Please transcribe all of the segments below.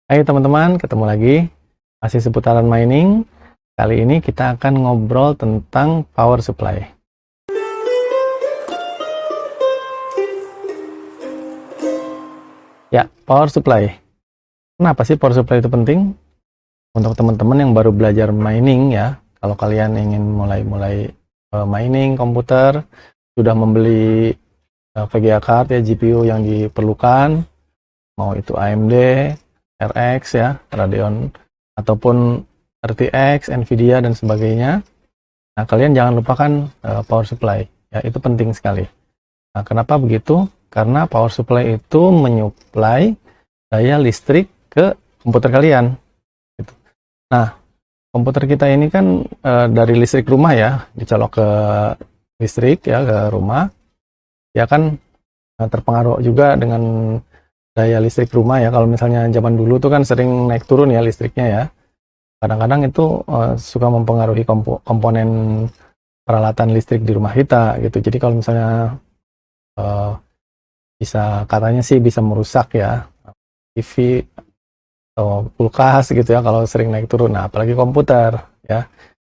Hai teman-teman, ketemu lagi. Masih seputaran mining. Kali ini kita akan ngobrol tentang power supply. Ya, power supply. Kenapa sih power supply itu penting? Untuk teman-teman yang baru belajar mining ya, kalau kalian ingin mulai mining komputer, sudah membeli VGA card ya, GPU yang diperlukan, mau itu AMD, RX ya, Radeon, ataupun RTX, Nvidia, dan sebagainya. Nah, kalian jangan lupakan power supply. Ya, itu penting sekali. Nah, kenapa begitu? Karena power supply itu menyuplai daya listrik ke komputer kalian. Gitu. Nah, komputer kita ini kan dari listrik rumah ya, dicolok ke listrik ya, ke rumah. Ya kan terpengaruh juga dengan daya listrik rumah ya. Kalau misalnya zaman dulu tuh kan sering naik turun ya listriknya ya. Kadang-kadang itu suka mempengaruhi komponen peralatan listrik di rumah kita gitu. Jadi kalau misalnya katanya sih bisa merusak ya TV atau kulkas gitu ya kalau sering naik turun. Nah, apalagi komputer ya.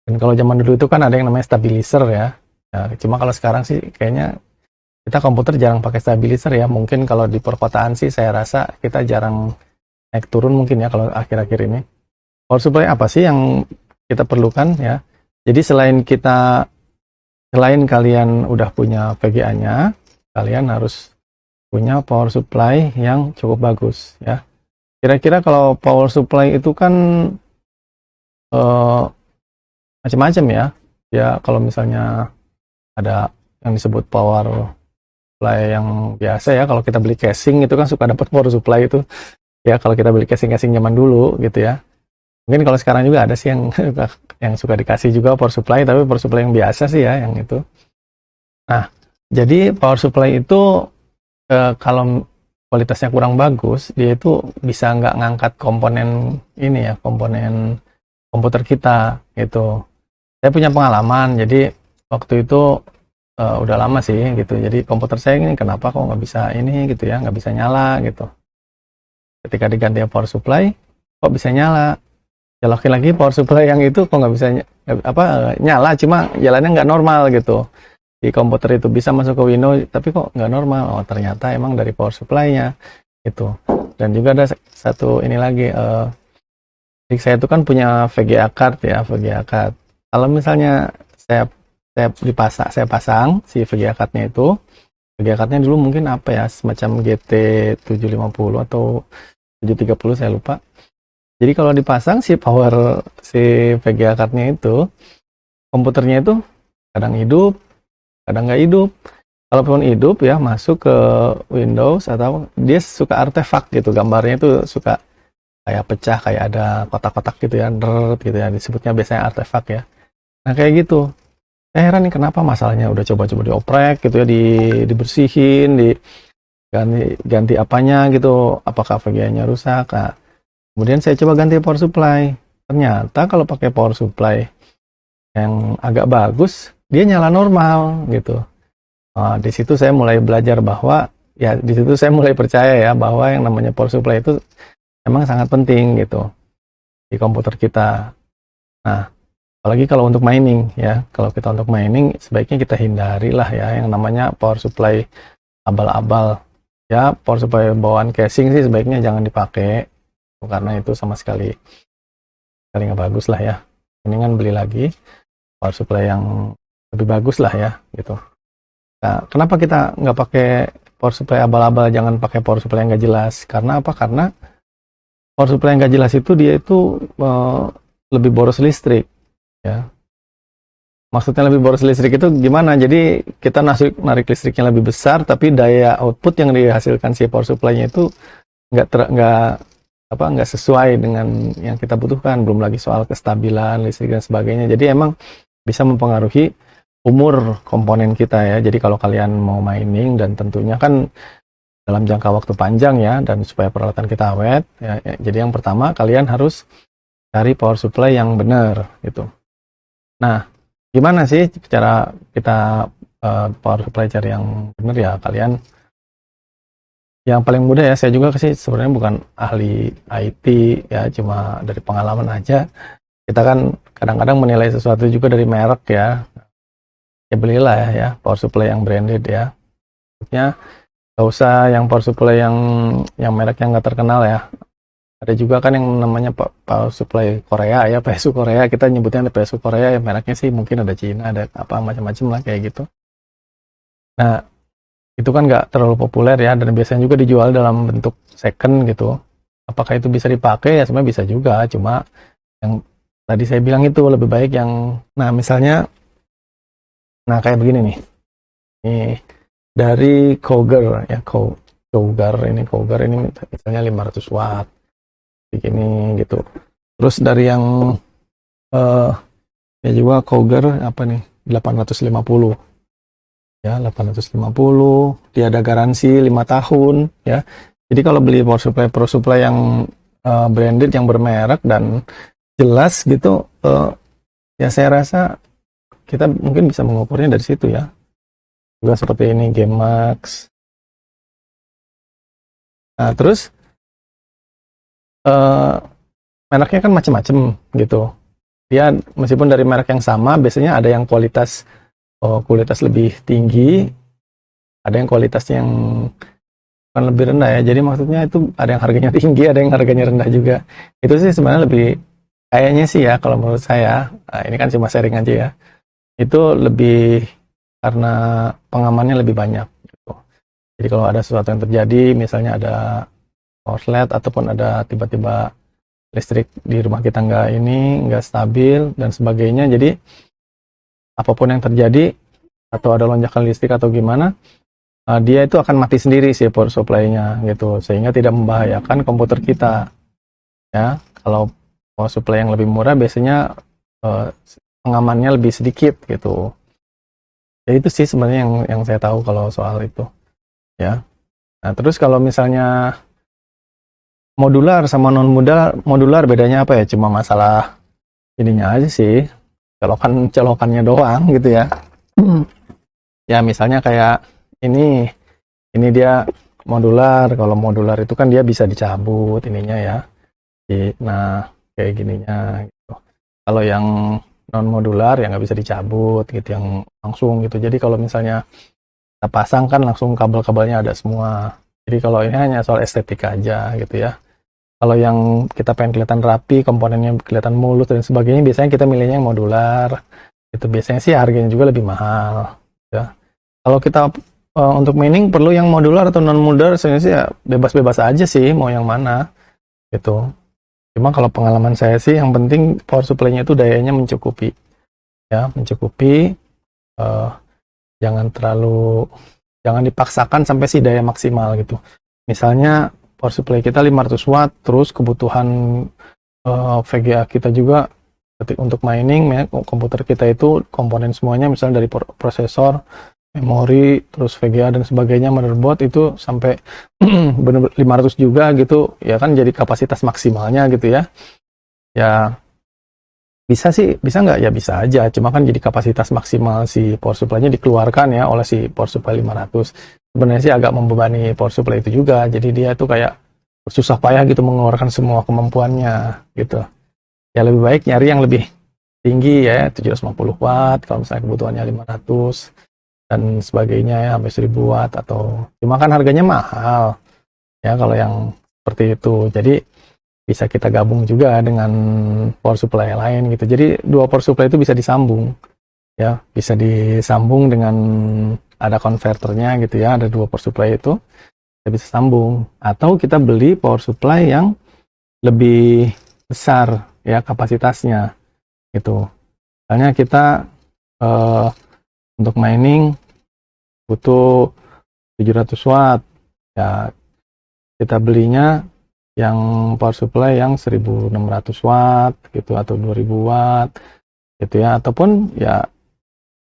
Dan kalau zaman dulu itu kan ada yang namanya stabilizer ya. Nah, cuma kalau sekarang sih kayaknya kita komputer jarang pakai stabilizer ya. Mungkin kalau di perkotaan sih saya rasa kita jarang naik turun mungkin ya kalau akhir-akhir ini. Power supply apa sih yang kita perlukan ya? Jadi selain kalian udah punya VGA-nya, kalian harus punya power supply yang cukup bagus ya. Kira-kira kalau power supply itu kan macam-macam ya. Ya kalau misalnya ada yang disebut power supply yang biasa ya, kalau kita beli casing itu kan suka dapat power supply itu. Ya kalau kita beli casing-casing zaman dulu gitu ya. Mungkin kalau sekarang juga ada sih yang suka dikasih juga power supply, tapi power supply yang biasa sih ya yang itu. Nah, jadi power supply itu kalau kualitasnya kurang bagus, dia itu bisa nggak ngangkat komponen ini ya, komponen komputer kita gitu. Saya punya pengalaman, jadi waktu itu udah lama sih gitu. Jadi komputer saya ini kenapa kok nggak bisa ini gitu ya, nggak bisa nyala gitu. Ketika diganti power supply, kok bisa nyala? Jalokin lagi power supply yang itu kok nggak bisa nyala, cuma jalannya nggak normal gitu. Di komputer itu bisa masuk ke Windows, tapi kok nggak normal. Oh, ternyata emang dari power supply-nya gitu. Dan juga ada satu ini lagi, saya itu kan punya VGA card ya, VGA card. Kalau misalnya saya pasang si VGA card-nya itu, VGA card-nya dulu mungkin apa ya, semacam GT 750 atau 730 saya lupa. Jadi kalau dipasang si VGA card-nya itu, komputernya itu kadang hidup, kadang nggak hidup. Kalaupun hidup ya masuk ke Windows atau dia suka artefak gitu, gambarnya itu suka kayak pecah, kayak ada kotak-kotak gitu ya, gitu ya, disebutnya biasanya artefak ya. Nah kayak gitu. Saya heran nih kenapa masalahnya, udah coba-coba dioprek gitu ya, dibersihin, ganti apanya gitu, apakah VGA-nya rusak. Nah, kemudian saya coba ganti power supply. Ternyata kalau pakai power supply yang agak bagus, dia nyala normal gitu. Nah, di situ saya mulai belajar bahwa ya di situ saya mulai percaya ya bahwa yang namanya power supply itu memang sangat penting gitu di komputer kita. Nah, apalagi kalau untuk mining ya, kalau kita untuk mining sebaiknya kita hindari lah ya yang namanya power supply abal-abal. Ya, power supply bawaan casing sih sebaiknya jangan dipakai karena itu sama sekali nggak bagus lah ya. Mendingan beli lagi power supply yang lebih bagus lah ya gitu. Nah, kenapa kita nggak pakai power supply abal-abal, jangan pakai power supply yang nggak jelas? Karena apa? Karena power supply yang nggak jelas itu dia itu lebih boros listrik ya. Maksudnya lebih boros listrik itu gimana? Jadi kita narik listriknya lebih besar, tapi daya output yang dihasilkan si power supply-nya itu nggak sesuai dengan yang kita butuhkan. Belum lagi soal kestabilan listrik dan sebagainya. Jadi emang bisa mempengaruhi umur komponen kita ya. Jadi kalau kalian mau mining dan tentunya kan dalam jangka waktu panjang ya, dan supaya peralatan kita awet ya, jadi yang pertama kalian harus cari power supply yang benar gitu. Nah, gimana sih cara kita power supply cari yang benar ya? Kalian yang paling mudah ya, saya juga sih sebenarnya bukan ahli IT ya, cuma dari pengalaman aja. Kita kan kadang-kadang menilai sesuatu juga dari merek ya. Ya belilah ya power supply yang branded ya. Maksudnya nggak usah yang power supply yang merek yang nggak terkenal ya. Ada juga kan yang namanya power supply Korea ya, PSU Korea. Kita nyebutnya ada PSU Korea, ya mereknya sih mungkin ada Cina, ada apa macam-macam lah kayak gitu. Nah, itu kan nggak terlalu populer ya, dan biasanya juga dijual dalam bentuk second gitu. Apakah itu bisa dipakai? Ya sebenarnya bisa juga, cuma yang tadi saya bilang itu lebih baik yang, nah misalnya, nah kayak begini nih, ini dari Cougar ya, Cougar ini misalnya 500 watt, begini gitu. Terus dari yang ya juga Cougar apa nih, 850 ya, 850, dia ada garansi 5 tahun ya. Jadi kalau beli power supply yang branded, yang bermerek dan jelas gitu, ya saya rasa kita mungkin bisa mengukurnya dari situ ya. Juga seperti ini Gemax. Nah terus mereknya kan macam-macam gitu. Dia meskipun dari merek yang sama, biasanya ada yang kualitas lebih tinggi, ada yang kualitasnya yang kan lebih rendah ya. Jadi maksudnya itu ada yang harganya tinggi, ada yang harganya rendah juga. Itu sih sebenarnya lebih, kayaknya sih ya kalau menurut saya, nah ini kan cuma sharing aja ya, itu lebih karena pengamannya lebih banyak gitu. Jadi kalau ada sesuatu yang terjadi, misalnya ada korslet ataupun ada tiba-tiba listrik di rumah kita nggak stabil dan sebagainya, jadi apapun yang terjadi atau ada lonjakan listrik atau gimana, dia itu akan mati sendiri si power supply-nya gitu, sehingga tidak membahayakan komputer kita ya. Kalau power supply yang lebih murah biasanya pengamannya lebih sedikit gitu. Ya itu sih sebenarnya yang saya tahu kalau soal itu ya. Nah terus kalau misalnya modular sama non modular bedanya apa ya? Cuma masalah ininya aja sih, colokannya doang gitu ya. Ya misalnya kayak ini dia modular. Kalau modular itu kan dia bisa dicabut ininya ya. Nah kayak gininya gitu. Kalau yang non modular ya nggak bisa dicabut gitu, yang langsung gitu. Jadi kalau misalnya kita pasang kan langsung kabel-kabelnya ada semua. Jadi kalau ini hanya soal estetika aja gitu ya. Kalau yang kita pengen kelihatan rapi, komponennya kelihatan mulus dan sebagainya, biasanya kita milihnya yang modular. Itu biasanya sih harganya juga lebih mahal ya. Kalau kita untuk mining perlu yang modular atau non modular, sebenarnya sih ya bebas-bebas aja sih mau yang mana gitu. Cuma kalau pengalaman saya sih yang penting power supply-nya itu dayanya mencukupi ya, jangan dipaksakan sampai si daya maksimal gitu. Misalnya power supply kita 500 watt, terus kebutuhan VGA kita juga untuk mining ya, komputer kita itu komponen semuanya misalnya dari prosesor, memori, terus VGA dan sebagainya, motherboard itu sampai benar 500 juga gitu ya kan, jadi kapasitas maksimalnya gitu ya. Ya bisa nggak? Ya bisa aja, cuma kan jadi kapasitas maksimal si power supply-nya dikeluarkan ya oleh si power supply 500. Sebenarnya sih agak membebani power supply itu juga, jadi dia tuh kayak susah payah gitu mengeluarkan semua kemampuannya gitu. Ya lebih baik nyari yang lebih tinggi ya, 750 watt kalau misalnya kebutuhannya 500 dan sebagainya ya, sampai 1000 watt, atau cuma kan harganya mahal ya kalau yang seperti itu. Jadi bisa kita gabung juga dengan power supply lain gitu. Jadi dua power supply itu bisa disambung ya, bisa disambung dengan ada konverternya gitu ya, ada dua power supply itu kita bisa sambung, atau kita beli power supply yang lebih besar ya kapasitasnya gitu. Misalnya kita untuk mining butuh 700 watt ya, kita belinya yang power supply yang 1600 watt gitu atau 2000 watt gitu ya, ataupun ya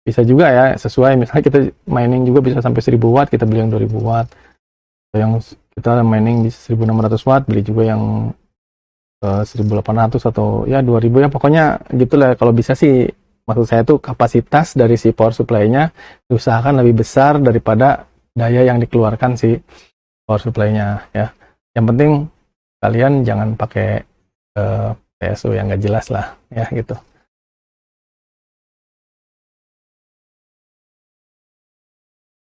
bisa juga ya sesuai, misalnya kita mining juga bisa sampai 1000 watt, kita beli yang 2000 watt. Atau yang kita mining di 1600 watt, beli juga yang 1800 atau ya 2000 ya, pokoknya gitulah. Kalau bisa sih, maksud saya tuh kapasitas dari si power supply-nya diusahakan lebih besar daripada daya yang dikeluarkan sih power supply-nya ya. Yang penting kalian jangan pakai PSU yang nggak jelas lah ya gitu.